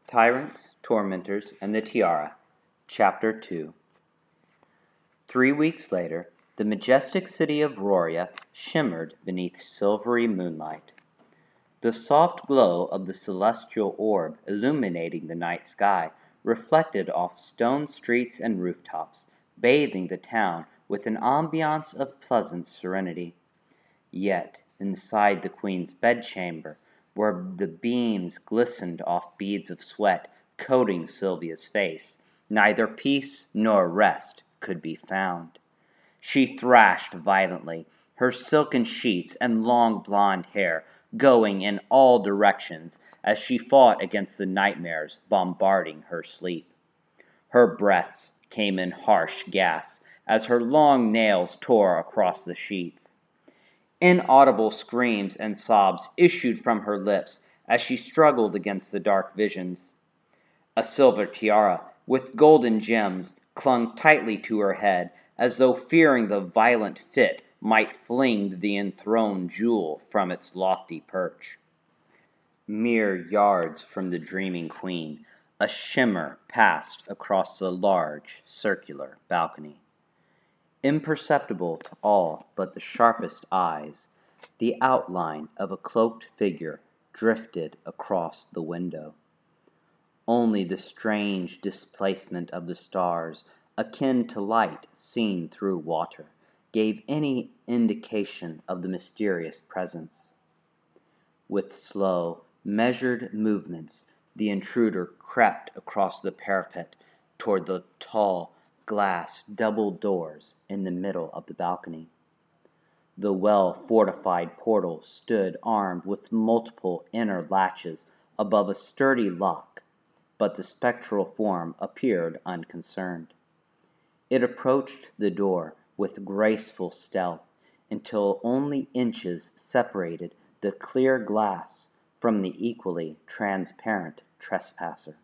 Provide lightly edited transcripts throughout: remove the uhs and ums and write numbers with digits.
Tyrants, Tormentors, and the Tiara, Chapter 2. 3 weeks later, the majestic city of Roria shimmered beneath silvery moonlight. The soft glow of the celestial orb illuminating the night sky reflected off stone streets and rooftops, bathing the town with an ambiance of pleasant serenity. Yet, inside the queen's bedchamber, where the beams glistened off beads of sweat coating Sylvia's face, neither peace nor rest could be found. She thrashed violently, her silken sheets and long blonde hair going in all directions as she fought against the nightmares bombarding her sleep. Her breaths came in harsh gasps as her long nails tore across the sheets. Inaudible screams and sobs issued from her lips as she struggled against the dark visions. A silver tiara with golden gems clung tightly to her head as though fearing the violent fit might fling the enthroned jewel from its lofty perch. Mere yards from the dreaming queen, a shimmer passed across the large, circular balcony. Imperceptible to all but the sharpest eyes, the outline of a cloaked figure drifted across the window. Only the strange displacement of the stars, akin to light seen through water, gave any indication of the mysterious presence. With slow, measured movements, the intruder crept across the parapet toward the tall, glass double doors in the middle of the balcony. The well-fortified portal stood armed with multiple inner latches above a sturdy lock, but the spectral form appeared unconcerned. It approached the door with graceful stealth until only inches separated the clear glass from the equally transparent trespasser.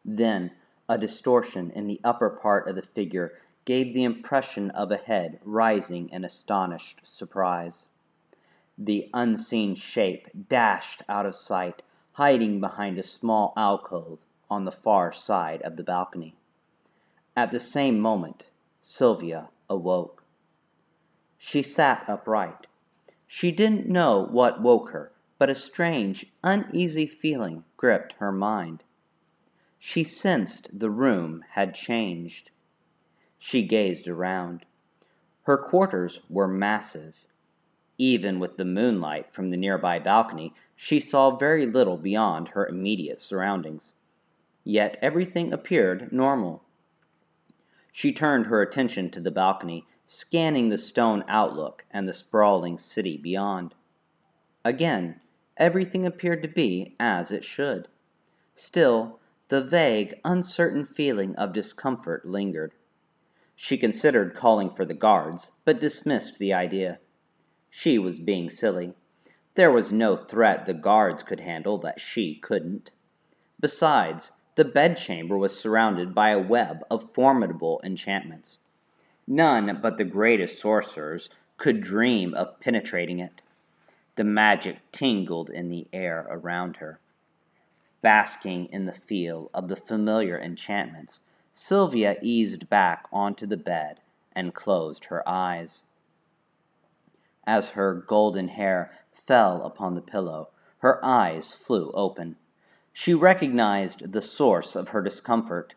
Then a distortion in the upper part of the figure gave the impression of a head rising in astonished surprise. The unseen shape dashed out of sight, hiding behind a small alcove on the far side of the balcony. At the same moment, Sylvia awoke. She sat upright. She didn't know what woke her, but a strange, uneasy feeling gripped her mind. She sensed the room had changed. She gazed around. Her quarters were massive. Even with the moonlight from the nearby balcony, she saw very little beyond her immediate surroundings. Yet everything appeared normal. She turned her attention to the balcony, scanning the stone outlook and the sprawling city beyond. Again, everything appeared to be as it should. Still, the vague, uncertain feeling of discomfort lingered. She considered calling for the guards, but dismissed the idea. She was being silly. There was no threat the guards could handle that she couldn't. Besides, the bedchamber was surrounded by a web of formidable enchantments. None but the greatest sorcerers could dream of penetrating it. The magic tingled in the air around her. Basking in the feel of the familiar enchantments, Sylvia eased back onto the bed and closed her eyes. As her golden hair fell upon the pillow, her eyes flew open. She recognized the source of her discomfort.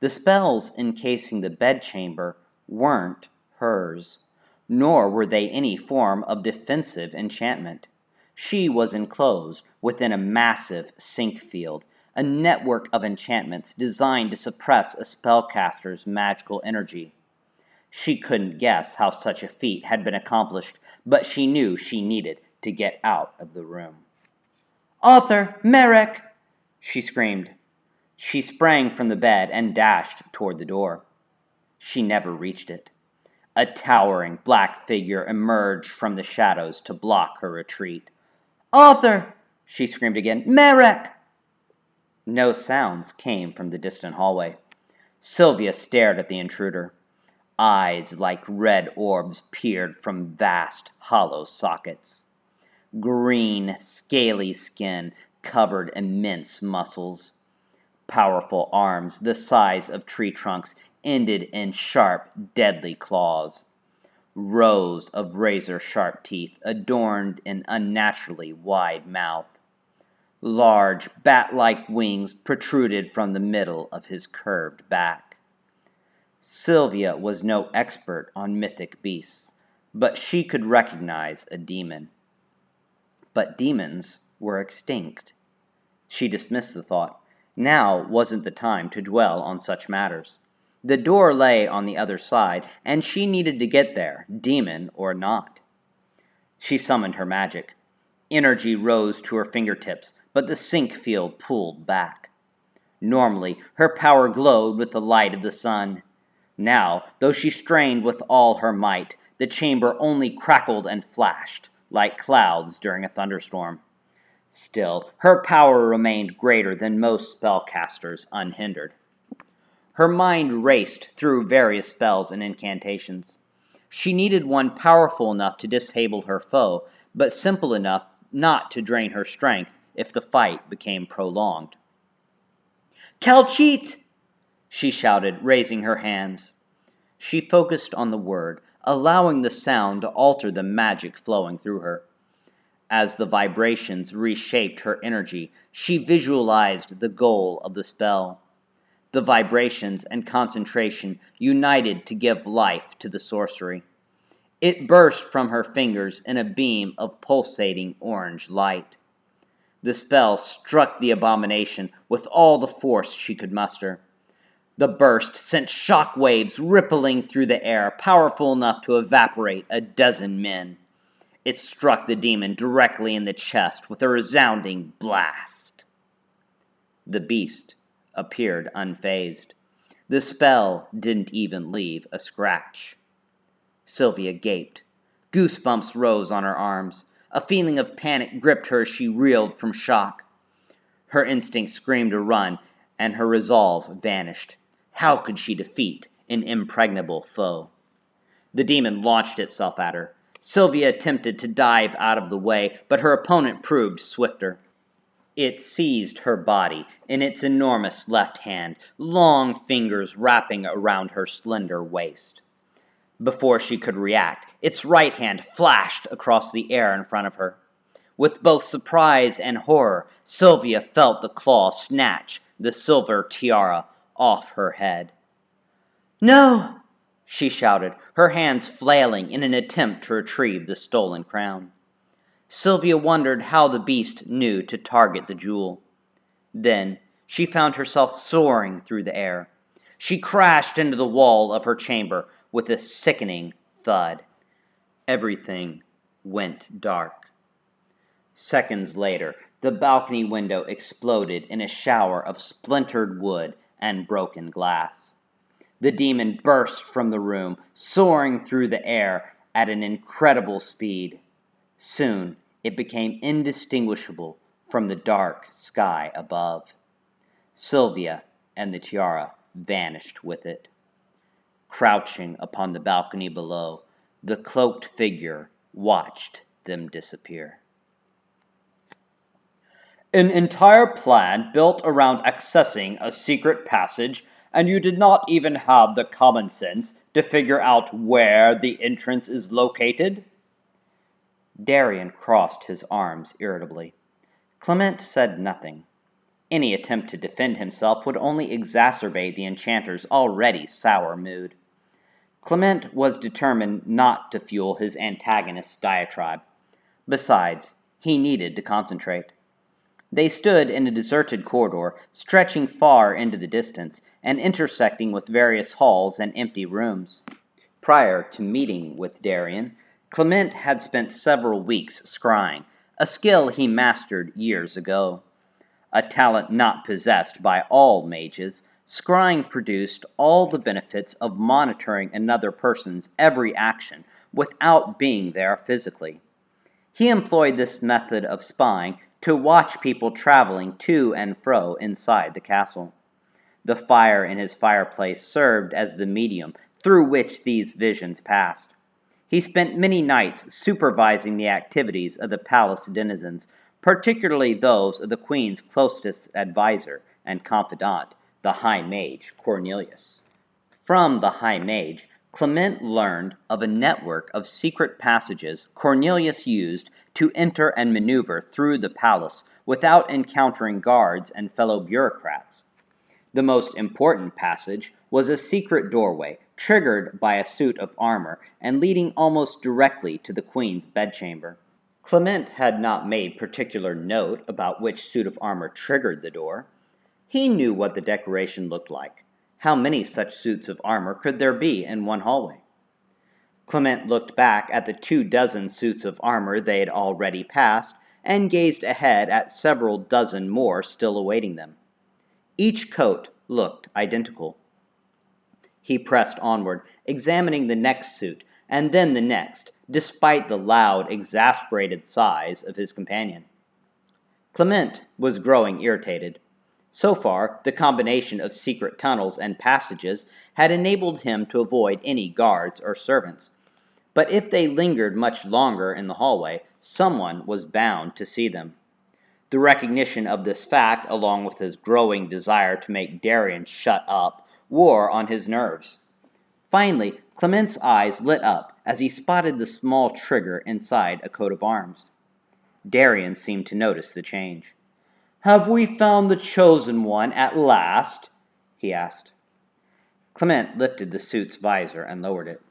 The spells encasing the bedchamber weren't hers, nor were they any form of defensive enchantment. She was enclosed within a massive sync field, a network of enchantments designed to suppress a spellcaster's magical energy. She couldn't guess how such a feat had been accomplished, but she knew she needed to get out of the room. "Arthur! Merrick!" she screamed. She sprang from the bed and dashed toward the door. She never reached it. A towering black figure emerged from the shadows to block her retreat. "Arthur!" she screamed again. "Merrick!" No sounds came from the distant hallway. Sylvia stared at the intruder. Eyes like red orbs peered from vast, hollow sockets. Green, scaly skin covered immense muscles. Powerful arms the size of tree trunks ended in sharp, deadly claws. Rows of razor-sharp teeth adorned an unnaturally wide mouth. Large, bat-like wings protruded from the middle of his curved back. Sylvia was no expert on mythic beasts, but she could recognize a demon. But demons were extinct. She dismissed the thought. Now wasn't the time to dwell on such matters. The door lay on the other side, and she needed to get there, demon or not. She summoned her magic. Energy rose to her fingertips, but the sync field pulled back. Normally, her power glowed with the light of the sun. Now, though she strained with all her might, the chamber only crackled and flashed, like clouds during a thunderstorm. Still, her power remained greater than most spellcasters unhindered. Her mind raced through various spells and incantations. She needed one powerful enough to disable her foe, but simple enough not to drain her strength if the fight became prolonged. "Calcheat!" she shouted, raising her hands. She focused on the word, allowing the sound to alter the magic flowing through her. As the vibrations reshaped her energy, she visualized the goal of the spell. The vibrations and concentration united to give life to the sorcery. It burst from her fingers in a beam of pulsating orange light. The spell struck the abomination with all the force she could muster. The burst sent shock waves rippling through the air, powerful enough to evaporate a dozen men. It struck the demon directly in the chest with a resounding blast. The beast appeared unfazed. The spell didn't even leave a scratch. Sylvia gaped. Goosebumps rose on her arms. A feeling of panic gripped her as she reeled from shock. Her instinct screamed to run, and her resolve vanished. How could she defeat an impregnable foe? The demon launched itself at her. Sylvia attempted to dive out of the way, but her opponent proved swifter. It seized her body in its enormous left hand, long fingers wrapping around her slender waist. Before she could react, its right hand flashed across the air in front of her. With both surprise and horror, Sylvia felt the claw snatch the silver tiara off her head. "No!" she shouted, her hands flailing in an attempt to retrieve the stolen crown. Sylvia wondered how the beast knew to target the jewel. Then she found herself soaring through the air. She crashed into the wall of her chamber with a sickening thud. Everything went dark. Seconds later, the balcony window exploded in a shower of splintered wood and broken glass. The demon burst from the room, soaring through the air at an incredible speed. Soon, it became indistinguishable from the dark sky above. Sylvia and the tiara vanished with it. Crouching upon the balcony below, the cloaked figure watched them disappear. "An entire plan built around accessing a secret passage, and you did not even have the common sense to figure out where the entrance is located?" Darian crossed his arms irritably. Clement said nothing. Any attempt to defend himself would only exacerbate the enchanter's already sour mood. Clement was determined not to fuel his antagonist's diatribe. Besides, he needed to concentrate. They stood in a deserted corridor, stretching far into the distance, and intersecting with various halls and empty rooms. Prior to meeting with Darian, Clement had spent several weeks scrying, a skill he mastered years ago. A talent not possessed by all mages, scrying produced all the benefits of monitoring another person's every action without being there physically. He employed this method of spying to watch people traveling to and fro inside the castle. The fire in his fireplace served as the medium through which these visions passed. He spent many nights supervising the activities of the palace denizens, particularly those of the queen's closest advisor and confidant, the High Mage Cornelius. From the High Mage, Clement learned of a network of secret passages Cornelius used to enter and maneuver through the palace without encountering guards and fellow bureaucrats. The most important passage was a secret doorway triggered by a suit of armor and leading almost directly to the queen's bedchamber. Clement had not made particular note about which suit of armor triggered the door. He knew what the decoration looked like. How many such suits of armor could there be in one hallway? Clement looked back at the 24 suits of armor they had already passed and gazed ahead at several dozen more still awaiting them. Each coat looked identical. He pressed onward, examining the next suit, and then the next, despite the loud, exasperated sighs of his companion. Clement was growing irritated. So far, the combination of secret tunnels and passages had enabled him to avoid any guards or servants. But if they lingered much longer in the hallway, someone was bound to see them. The recognition of this fact, along with his growing desire to make Darian shut up, wore on his nerves. Finally, Clement's eyes lit up as he spotted the small trigger inside a coat of arms. Darian seemed to notice the change. "Have we found the chosen one at last?" he asked. Clement lifted the suit's visor and lowered it.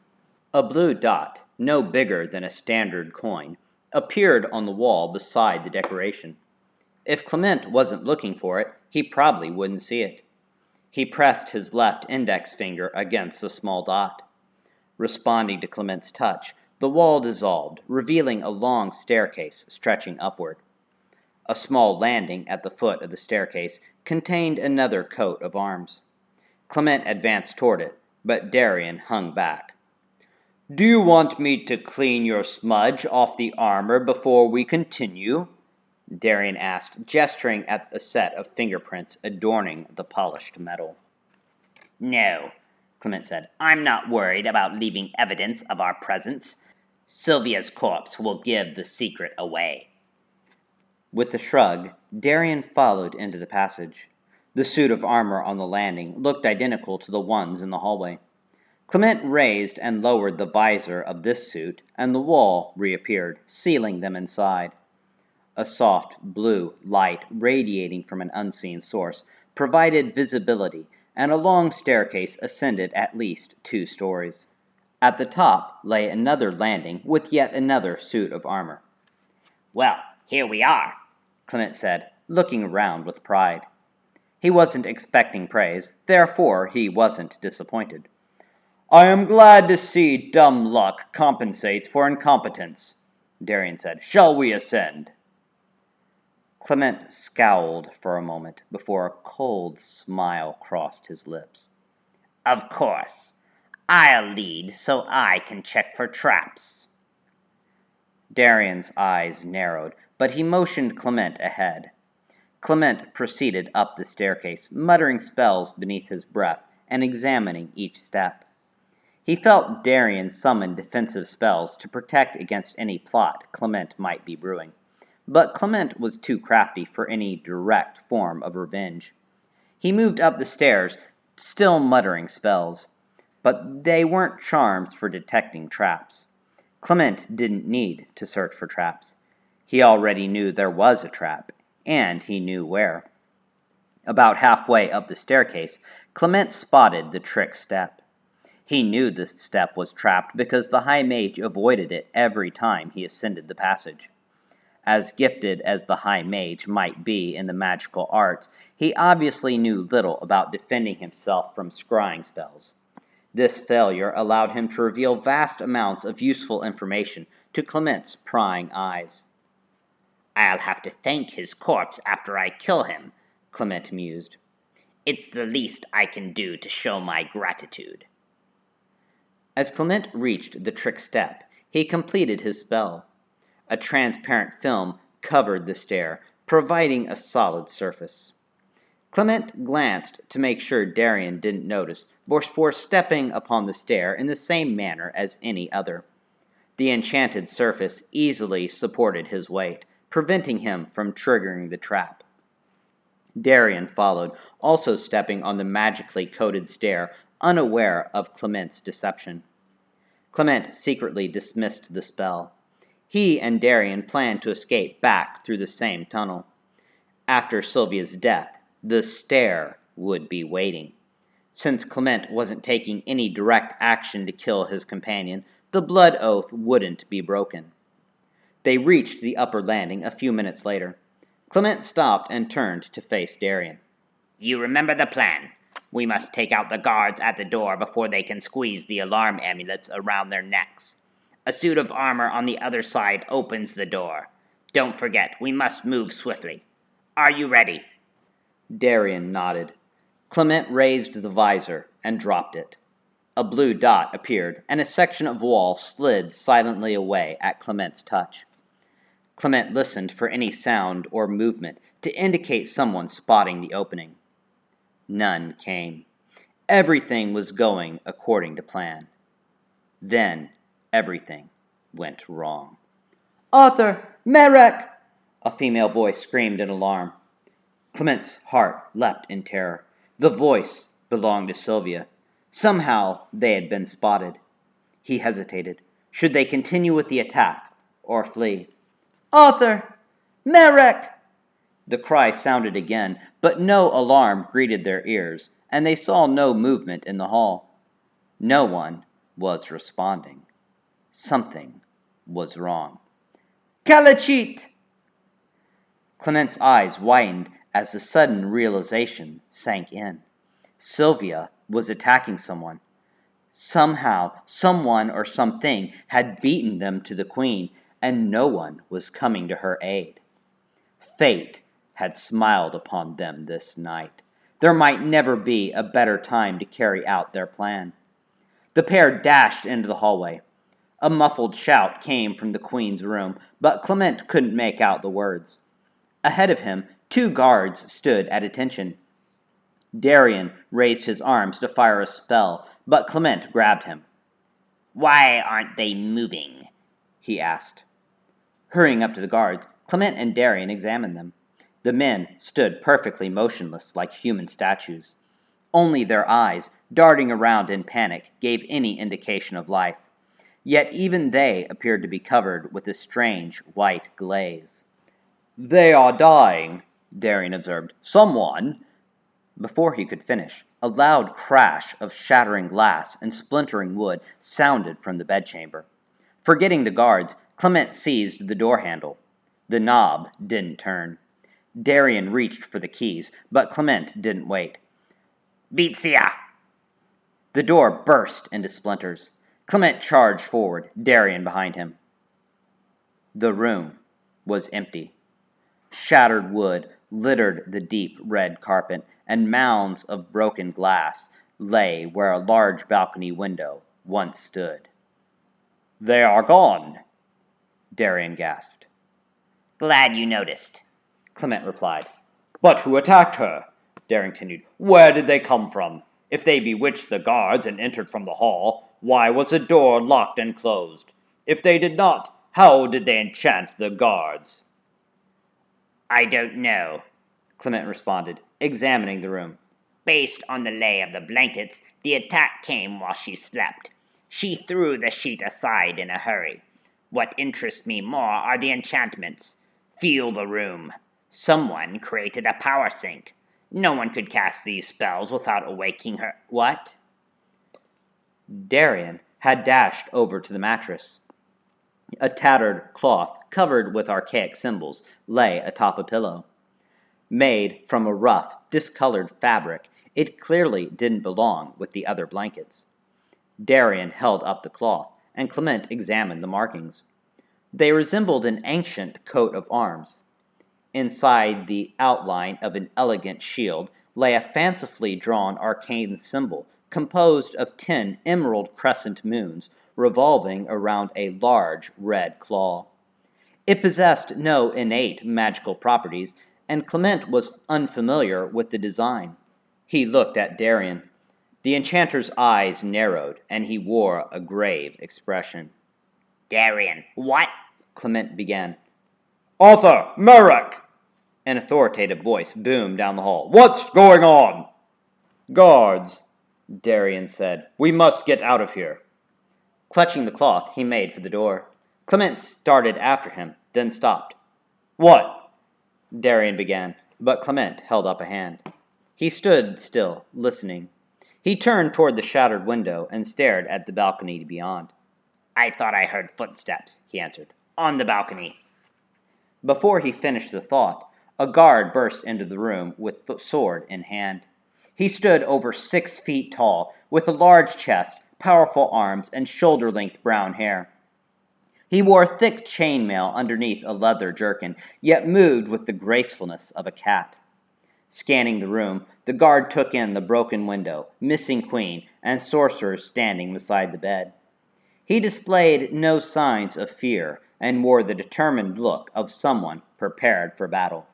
A blue dot, no bigger than a standard coin, appeared on the wall beside the decoration. If Clement wasn't looking for it, he probably wouldn't see it. He pressed his left index finger against the small dot. Responding to Clement's touch, the wall dissolved, revealing a long staircase stretching upward. A small landing at the foot of the staircase contained another coat of arms. Clement advanced toward it, but Darian hung back. "Do you want me to clean your smudge off the armor before we continue?" Darian asked, gesturing at a set of fingerprints adorning the polished metal. "No," Clement said. "I'm not worried about leaving evidence of our presence. Sylvia's corpse will give the secret away." With a shrug, Darian followed into the passage. The suit of armor on the landing looked identical to the ones in the hallway. Clement raised and lowered the visor of this suit, and the wall reappeared, sealing them inside. A soft blue light radiating from an unseen source provided visibility, and a long staircase ascended at least 2 stories. At the top lay another landing with yet another suit of armor. "Well, here we are," Clement said, looking around with pride. He wasn't expecting praise, therefore he wasn't disappointed. "I am glad to see dumb luck compensates for incompetence," Darian said. "Shall we ascend?" Clement scowled for a moment before a cold smile crossed his lips. "Of course. I'll lead so I can check for traps." Darian's eyes narrowed, but he motioned Clement ahead. Clement proceeded up the staircase, muttering spells beneath his breath and examining each step. He felt Darian summon defensive spells to protect against any plot Clement might be brewing. But Clement was too crafty for any direct form of revenge. He moved up the stairs, still muttering spells, but they weren't charms for detecting traps. Clement didn't need to search for traps. He already knew there was a trap, and he knew where. About halfway up the staircase, Clement spotted the trick step. He knew this step was trapped because the High Mage avoided it every time he ascended the passage. As gifted as the High Mage might be in the magical arts, he obviously knew little about defending himself from scrying spells. This failure allowed him to reveal vast amounts of useful information to Clement's prying eyes. "I'll have to thank his corpse after I kill him," Clement mused. "It's the least I can do to show my gratitude." As Clement reached the trick step, he completed his spell. A transparent film covered the stair, providing a solid surface. Clement glanced to make sure Darian didn't notice before stepping upon the stair in the same manner as any other. The enchanted surface easily supported his weight, preventing him from triggering the trap. Darien followed, also stepping on the magically coated stair, unaware of Clement's deception. Clement secretly dismissed the spell. He and Darien planned to escape back through the same tunnel. After Sylvia's death, the stair would be waiting. Since Clement wasn't taking any direct action to kill his companion, the blood oath wouldn't be broken. They reached the upper landing a few minutes later. Clement stopped and turned to face Darien. You remember the plan. We must take out the guards at the door before they can squeeze the alarm amulets around their necks. A suit of armor on the other side opens the door. Don't forget, we must move swiftly. Are you ready? Darien nodded. Clement raised the visor and dropped it. A blue dot appeared, and a section of wall slid silently away at Clement's touch. Clement listened for any sound or movement to indicate someone spotting the opening. None came. Everything was going according to plan. Then everything went wrong. "Arthur! Merrick!" a female voice screamed in alarm. Clement's heart leapt in terror. The voice belonged to Sylvia. Somehow they had been spotted. He hesitated. Should they continue with the attack or flee? "Arthur! Merrick!" The cry sounded again, but no alarm greeted their ears, and they saw no movement in the hall. No one was responding. Something was wrong. "Kalachit!" Clement's eyes widened as the sudden realization sank in. Sylvia was attacking someone. Somehow, someone or something had beaten them to the queen, and no one was coming to her aid. Fate had smiled upon them this night. There might never be a better time to carry out their plan. The pair dashed into the hallway. A muffled shout came from the queen's room, but Clement couldn't make out the words. Ahead of him, 2 guards stood at attention. Darien raised his arms to fire a spell, but Clement grabbed him. Why aren't they moving? He asked. Hurrying up to the guards, Clement and Darien examined them. The men stood perfectly motionless like human statues. Only their eyes, darting around in panic, gave any indication of life. Yet even they appeared to be covered with a strange white glaze. "They are dying," Darien observed. "Someone—" Before he could finish, a loud crash of shattering glass and splintering wood sounded from the bedchamber. Forgetting the guards, Clement seized the door handle. The knob didn't turn. Darien reached for the keys, but Clement didn't wait. Beatsia! The door burst into splinters. Clement charged forward, Darien behind him. The room was empty. Shattered wood littered the deep red carpet, and mounds of broken glass lay where a large balcony window once stood. "They are gone," Darien gasped. Glad you noticed, Clement replied. "But who attacked her?" Darien continued. "Where did they come from? If they bewitched the guards and entered from the hall, why was the door locked and closed? If they did not, how did they enchant the guards?" I don't know, Clement responded, examining the room. Based on the lay of the blankets, the attack came while she slept. She threw the sheet aside in a hurry. What interests me more are the enchantments. Feel the room. Someone created a power sink. No one could cast these spells without awaking her. What? Darien had dashed over to the mattress. A tattered cloth, covered with archaic symbols, lay atop a pillow. Made from a rough, discolored fabric, it clearly didn't belong with the other blankets. Darien held up the cloth, and Clement examined the markings. They resembled an ancient coat of arms. Inside the outline of an elegant shield lay a fancifully drawn arcane symbol composed of 10 emerald crescent moons revolving around a large red claw. It possessed no innate magical properties, and Clement was unfamiliar with the design. He looked at Darien. The enchanter's eyes narrowed, and he wore a grave expression. Darien, what? Clement began. Arthur! Merrick! An authoritative voice boomed down the hall. What's going on? Guards, Darian said. We must get out of here. Clutching the cloth, he made for the door. Clement started after him, then stopped. What? Darian began, but Clement held up a hand. He stood still, listening. He turned toward the shattered window and stared at the balcony beyond. I thought I heard footsteps, he answered. On the balcony. Before he finished the thought, a guard burst into the room with the sword in hand. He stood over 6 feet tall, with a large chest, powerful arms, and shoulder-length brown hair. He wore thick chainmail underneath a leather jerkin, yet moved with the gracefulness of a cat. Scanning the room, the guard took in the broken window, missing queen, and sorcerers standing beside the bed. He displayed no signs of fear, and wore the determined look of someone prepared for battle.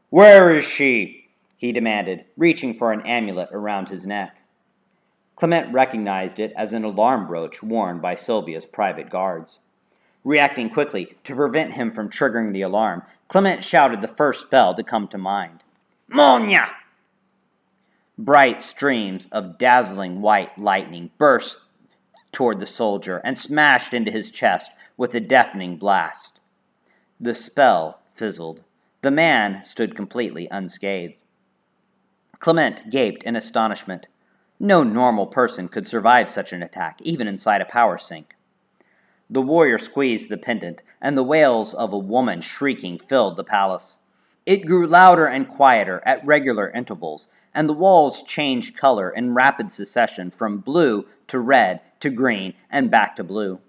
Where is she? He demanded, reaching for an amulet around his neck. Clement recognized it as an alarm brooch worn by Sylvia's private guards. Reacting quickly to prevent him from triggering the alarm, Clement shouted the first spell to come to mind. Monya! Bright streams of dazzling white lightning burst toward the soldier and smashed into his chest with a deafening blast. The spell fizzled. The man stood completely unscathed. Clement gaped in astonishment. No normal person could survive such an attack, even inside a power sink. The warrior squeezed the pendant, and the wails of a woman shrieking filled the palace. It grew louder and quieter at regular intervals, and the walls changed color in rapid succession from blue to red to green and back to blue.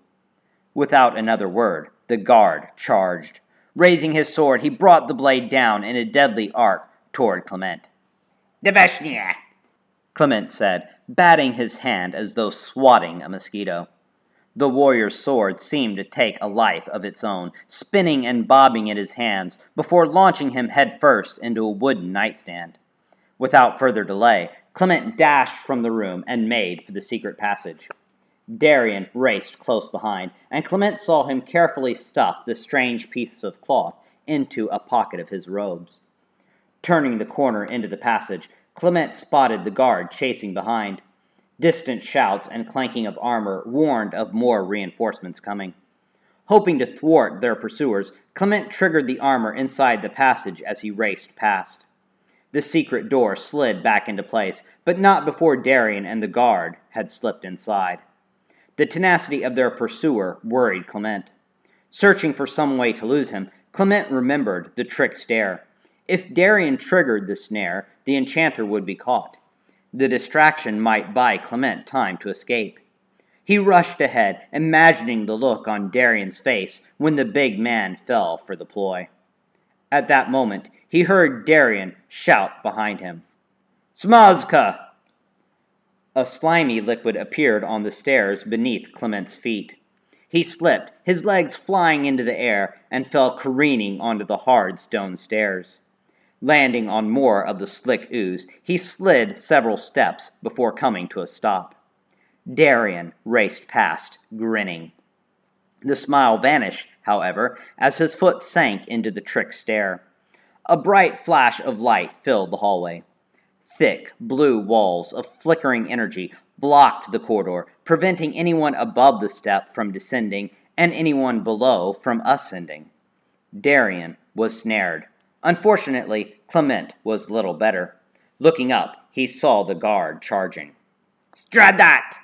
Without another word, the guard charged. Raising his sword, he brought the blade down in a deadly arc toward Clement. Deveshnia! Clement said, batting his hand as though swatting a mosquito. The warrior's sword seemed to take a life of its own, spinning and bobbing in his hands before launching him headfirst into a wooden nightstand. Without further delay, Clement dashed from the room and made for the secret passage. Darian raced close behind, and Clement saw him carefully stuff the strange piece of cloth into a pocket of his robes. Turning the corner into the passage, Clement spotted the guard chasing behind. Distant shouts and clanking of armor warned of more reinforcements coming. Hoping to thwart their pursuers, Clement triggered the armor inside the passage as he raced past. The secret door slid back into place, but not before Darian and the guard had slipped inside. The tenacity of their pursuer worried Clement. Searching for some way to lose him, Clement remembered the trick snare. If Darian triggered the snare, the enchanter would be caught. The distraction might buy Clement time to escape. He rushed ahead, imagining the look on Darian's face when the big man fell for the ploy. At that moment, he heard Darian shout behind him. Smazka! A slimy liquid appeared on the stairs beneath Clement's feet. He slipped, his legs flying into the air, and fell careening onto the hard stone stairs. Landing on more of the slick ooze, he slid several steps before coming to a stop. Darian raced past, grinning. The smile vanished, however, as his foot sank into the trick stair. A bright flash of light filled the hallway. Thick, blue walls of flickering energy blocked the corridor, preventing anyone above the step from descending and anyone below from ascending. Darian was snared. Unfortunately, Clement was little better. Looking up, he saw the guard charging. Stradat!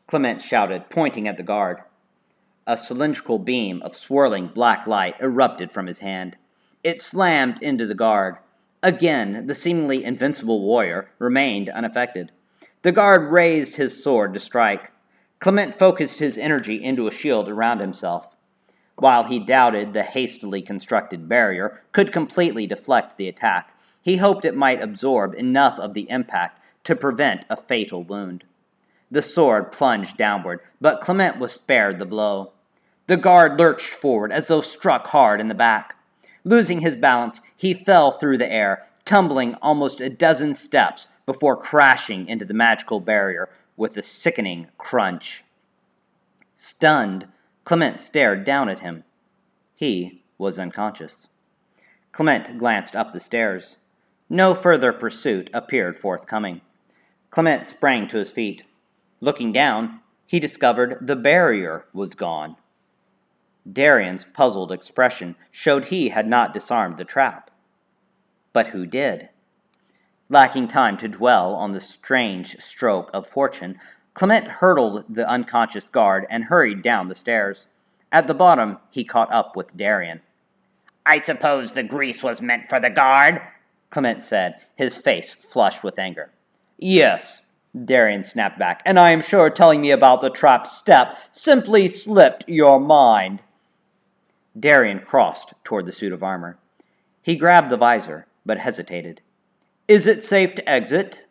Clement shouted, pointing at the guard. A cylindrical beam of swirling black light erupted from his hand. It slammed into the guard. Again, the seemingly invincible warrior remained unaffected. The guard raised his sword to strike. Clement focused his energy into a shield around himself. While he doubted the hastily constructed barrier could completely deflect the attack, he hoped it might absorb enough of the impact to prevent a fatal wound. The sword plunged downward, but Clement was spared the blow. The guard lurched forward as though struck hard in the back. Losing his balance, he fell through the air, tumbling almost a dozen steps before crashing into the magical barrier with a sickening crunch. Stunned, Clement stared down at him. He was unconscious. Clement glanced up the stairs. No further pursuit appeared forthcoming. Clement sprang to his feet. Looking down, he discovered the barrier was gone. Darian's puzzled expression showed he had not disarmed the trap. But who did? Lacking time to dwell on the strange stroke of fortune, Clement hurdled the unconscious guard and hurried down the stairs. At the bottom, he caught up with Darian. "I suppose the grease was meant for the guard," Clement said, his face flushed with anger. "Yes," Darian snapped back, "and I am sure telling me about the trap step simply slipped your mind." Darian crossed toward the suit of armor. He grabbed the visor, but hesitated. "Is it safe to exit?"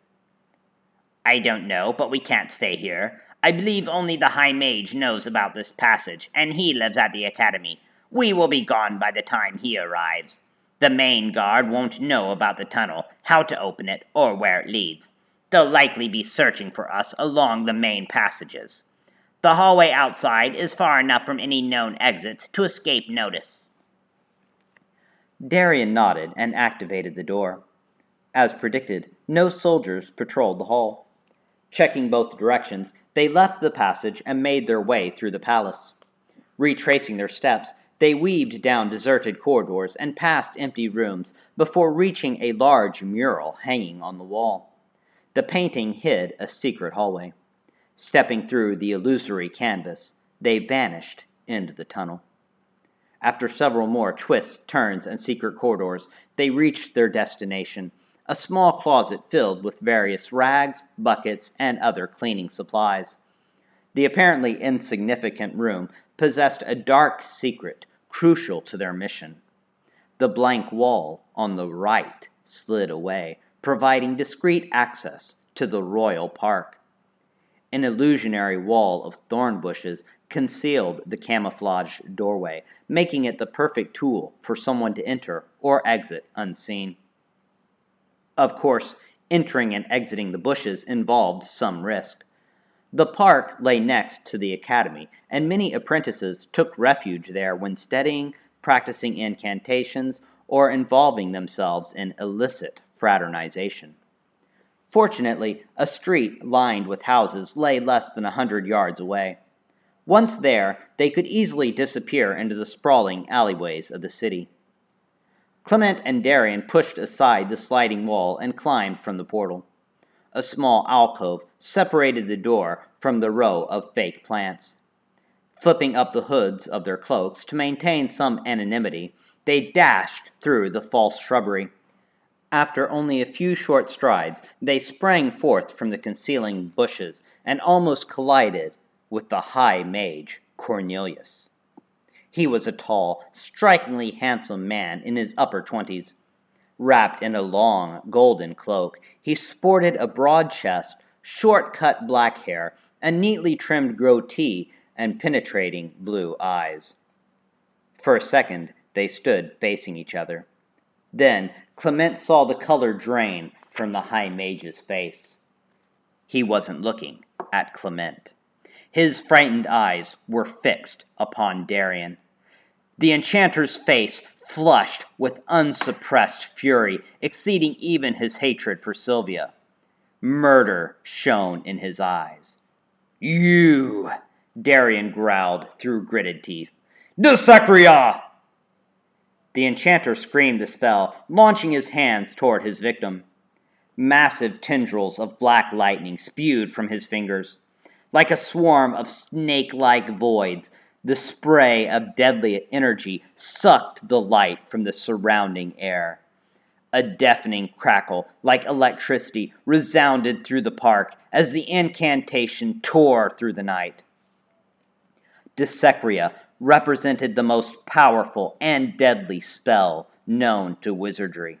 "I don't know, but we can't stay here. I believe only the High Mage knows about this passage, and he lives at the Academy. We will be gone by the time he arrives. The main guard won't know about the tunnel, how to open it, or where it leads. They'll likely be searching for us along the main passages. The hallway outside is far enough from any known exits to escape notice." Darian nodded and activated the door. As predicted, no soldiers patrolled the hall. Checking both directions, they left the passage and made their way through the palace. Retracing their steps, they weaved down deserted corridors and past empty rooms before reaching a large mural hanging on the wall. The painting hid a secret hallway. Stepping through the illusory canvas, they vanished into the tunnel. After several more twists, turns, and secret corridors, they reached their destination, a small closet filled with various rags, buckets, and other cleaning supplies. The apparently insignificant room possessed a dark secret crucial to their mission. The blank wall on the right slid away, providing discreet access to the royal park. An illusionary wall of thorn bushes concealed the camouflaged doorway, making it the perfect tool for someone to enter or exit unseen. Of course, entering and exiting the bushes involved some risk. The park lay next to the academy, and many apprentices took refuge there when studying, practicing incantations, or involving themselves in illicit fraternization. Fortunately, a street lined with houses lay less than 100 yards away. Once there, they could easily disappear into the sprawling alleyways of the city. Clement and Darian pushed aside the sliding wall and climbed from the portal. A small alcove separated the door from the row of fake plants. Flipping up the hoods of their cloaks to maintain some anonymity, they dashed through the false shrubbery. After only a few short strides, they sprang forth from the concealing bushes and almost collided with the High Mage, Cornelius. He was a tall, strikingly handsome man in his upper 20s. Wrapped in a long, golden cloak, he sported a broad chest, short-cut black hair, a neatly trimmed goatee, and penetrating blue eyes. For a second, they stood facing each other. Then, Clement saw the color drain from the High Mage's face. He wasn't looking at Clement. His frightened eyes were fixed upon Darian. The enchanter's face flushed with unsuppressed fury, exceeding even his hatred for Sylvia. Murder shone in his eyes. "You!" Darian growled through gritted teeth. "Desecria!" The enchanter screamed the spell, launching his hands toward his victim. Massive tendrils of black lightning spewed from his fingers. Like a swarm of snake-like voids, the spray of deadly energy sucked the light from the surrounding air. A deafening crackle, like electricity, resounded through the park as the incantation tore through the night. Desecria represented the most powerful and deadly spell known to wizardry.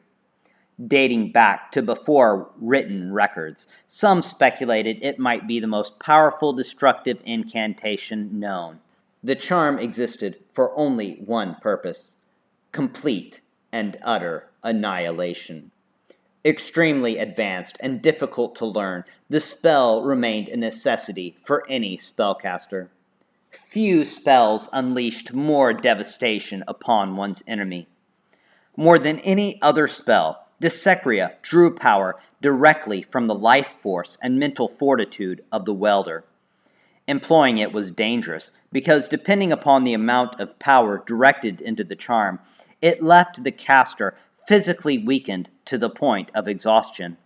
Dating back to before written records, some speculated it might be the most powerful destructive incantation known. The charm existed for only one purpose: complete and utter annihilation. Extremely advanced and difficult to learn, the spell remained a necessity for any spellcaster. Few spells unleashed more devastation upon one's enemy. More than any other spell, Dissecria drew power directly from the life force and mental fortitude of the welder. Employing it was dangerous, because depending upon the amount of power directed into the charm, it left the caster physically weakened to the point of exhaustion.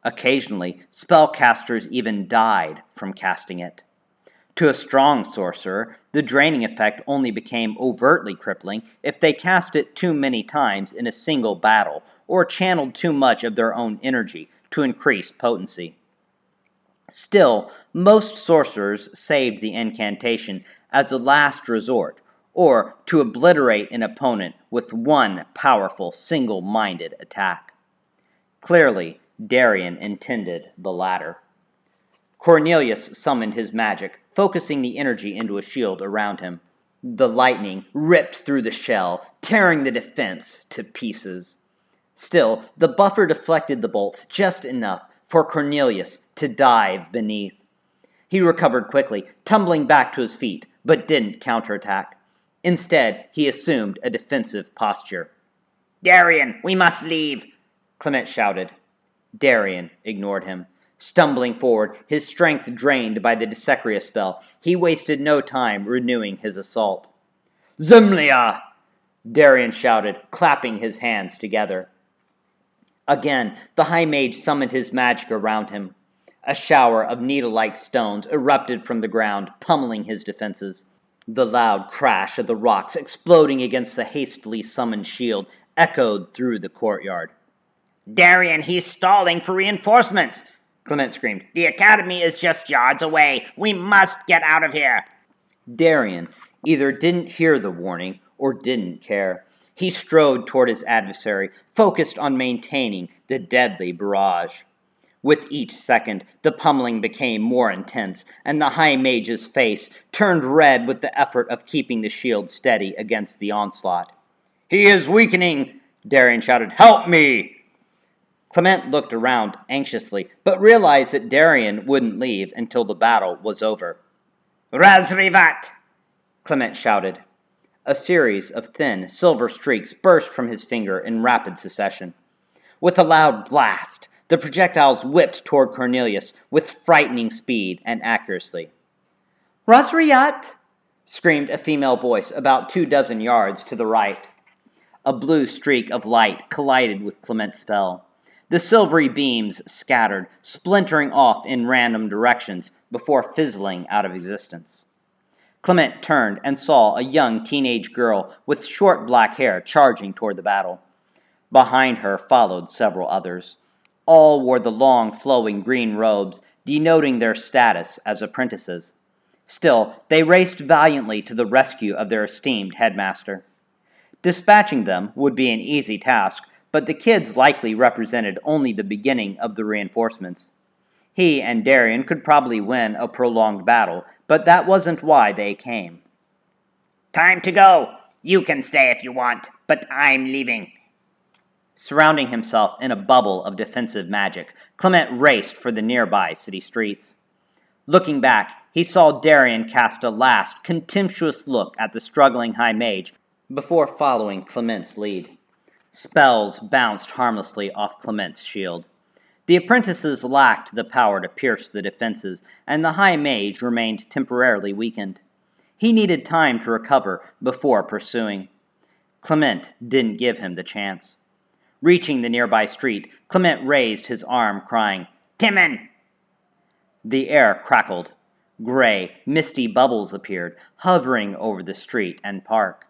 Occasionally, spellcasters even died from casting it. To a strong sorcerer, the draining effect only became overtly crippling if they cast it too many times in a single battle, or channeled too much of their own energy to increase potency. Still, most sorcerers saved the incantation as a last resort, or to obliterate an opponent with one powerful, single-minded attack. Clearly, Darian intended the latter. Cornelius summoned his magic, focusing the energy into a shield around him. The lightning ripped through the shell, tearing the defense to pieces. Still, the buffer deflected the bolts just enough for Cornelius to dive beneath. He recovered quickly, tumbling back to his feet, but didn't counterattack. Instead, he assumed a defensive posture. "Darian, we must leave," Clement shouted. Darian ignored him. Stumbling forward, his strength drained by the Dissecria spell, he wasted no time renewing his assault. "Zemlia!" Darian shouted, clapping his hands together. Again, the High Mage summoned his magic around him. A shower of needle-like stones erupted from the ground, pummeling his defenses. The loud crash of the rocks exploding against the hastily summoned shield echoed through the courtyard. "Darian, he's stalling for reinforcements!" Clement screamed. "The academy is just yards away. We must get out of here." Darian either didn't hear the warning or didn't care. He strode toward his adversary, focused on maintaining the deadly barrage. With each second, the pummeling became more intense, and the High Mage's face turned red with the effort of keeping the shield steady against the onslaught. "He is weakening!" Darian shouted. "Help me!" Clement looked around anxiously, but realized that Darian wouldn't leave until the battle was over. "Razrivat!" Clement shouted. A series of thin, silver streaks burst from his finger in rapid succession. With a loud blast, the projectiles whipped toward Cornelius with frightening speed and accuracy. "Razriat!" screamed a female voice about 24 yards to the right. A blue streak of light collided with Clement's spell. The silvery beams scattered, splintering off in random directions before fizzling out of existence. Clement turned and saw a young teenage girl with short black hair charging toward the battle. Behind her followed several others. All wore the long, flowing green robes, denoting their status as apprentices. Still, they raced valiantly to the rescue of their esteemed headmaster. Dispatching them would be an easy task, but the kids likely represented only the beginning of the reinforcements. He and Darian could probably win a prolonged battle, but that wasn't why they came. "Time to go. You can stay if you want, but I'm leaving." Surrounding himself in a bubble of defensive magic, Clement raced for the nearby city streets. Looking back, he saw Darian cast a last, contemptuous look at the struggling High Mage before following Clement's lead. Spells bounced harmlessly off Clement's shield. The apprentices lacked the power to pierce the defenses, and the High Mage remained temporarily weakened. He needed time to recover before pursuing. Clement didn't give him the chance. Reaching the nearby street, Clement raised his arm, crying, "Timon!" The air crackled. Gray, misty bubbles appeared, hovering over the street and park.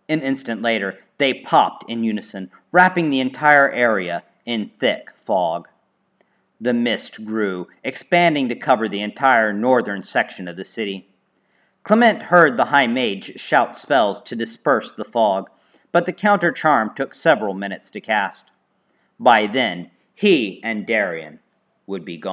An instant later, they popped in unison, wrapping the entire area in thick fog. The mist grew, expanding to cover the entire northern section of the city. Clement heard the High Mage shout spells to disperse the fog, but the counter-charm took several minutes to cast. By then, he and Darian would be gone.